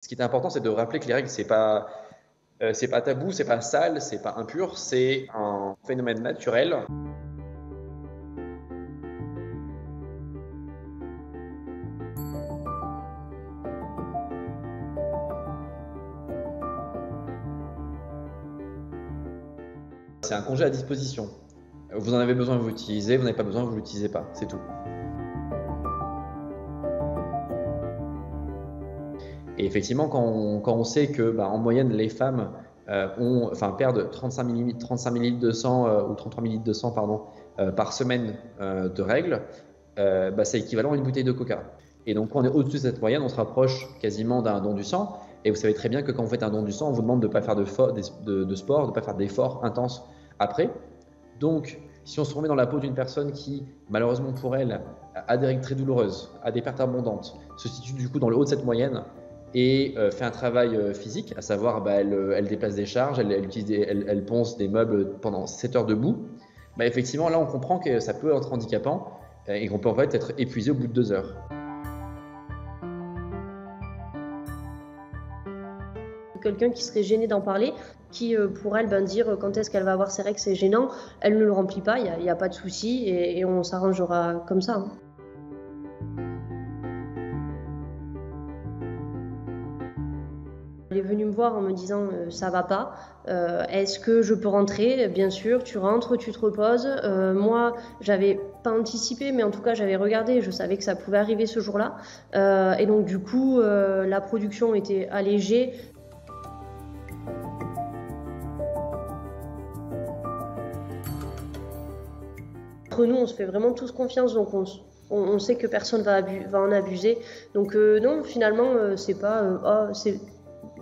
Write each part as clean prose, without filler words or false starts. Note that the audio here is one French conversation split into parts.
Ce qui est important, c'est de rappeler que les règles, c'est pas tabou, c'est pas sale, c'est pas impur, c'est un phénomène naturel. C'est un congé à disposition. Vous en avez besoin, vous l'utilisez, vous n'avez pas besoin, vous l'utilisez pas, c'est tout. Et effectivement, quand on sait que, en moyenne, les femmes perdent 35 millilitres de sang ou 33 millilitres de sang pardon, par semaine de règles, c'est équivalent à une bouteille de coca. Et donc, quand on est au-dessus de cette moyenne, on se rapproche quasiment d'un don du sang. Et vous savez très bien que quand vous faites un don du sang, on vous demande de ne pas faire de sport, de ne pas faire d'efforts intenses après. Donc, si on se remet dans la peau d'une personne qui, malheureusement pour elle, a des règles très douloureuses, a des pertes abondantes, se situe du coup dans le haut de cette moyenne et fait un travail physique, à savoir elle déplace des charges, elle ponce des meubles pendant 7 heures debout, effectivement là on comprend que ça peut être handicapant et qu'on peut en fait être épuisé au bout de 2 heures. Quelqu'un qui serait gêné d'en parler, qui pour elle dire quand est-ce qu'elle va avoir ses règles, c'est gênant, elle ne le remplit pas, il n'y a pas de souci et on s'arrangera comme ça. Elle est venue me voir en me disant ça va pas, est-ce que je peux rentrer? Bien sûr, tu rentres, tu te reposes. Moi, j'avais pas anticipé, mais en tout cas j'avais regardé, je savais que ça pouvait arriver ce jour-là. Et donc du coup, la production était allégée. Entre nous, on se fait vraiment tous confiance, donc on sait que personne va en abuser. Donc non, finalement, c'est pas...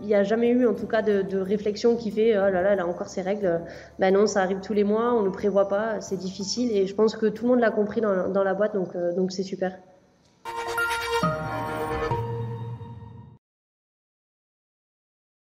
il n'y a jamais eu en tout cas de réflexion qui fait oh là là, elle a encore ses règles. Ben non, ça arrive tous les mois, on ne le prévoit pas, c'est difficile et je pense que tout le monde l'a compris dans la boîte, donc c'est super.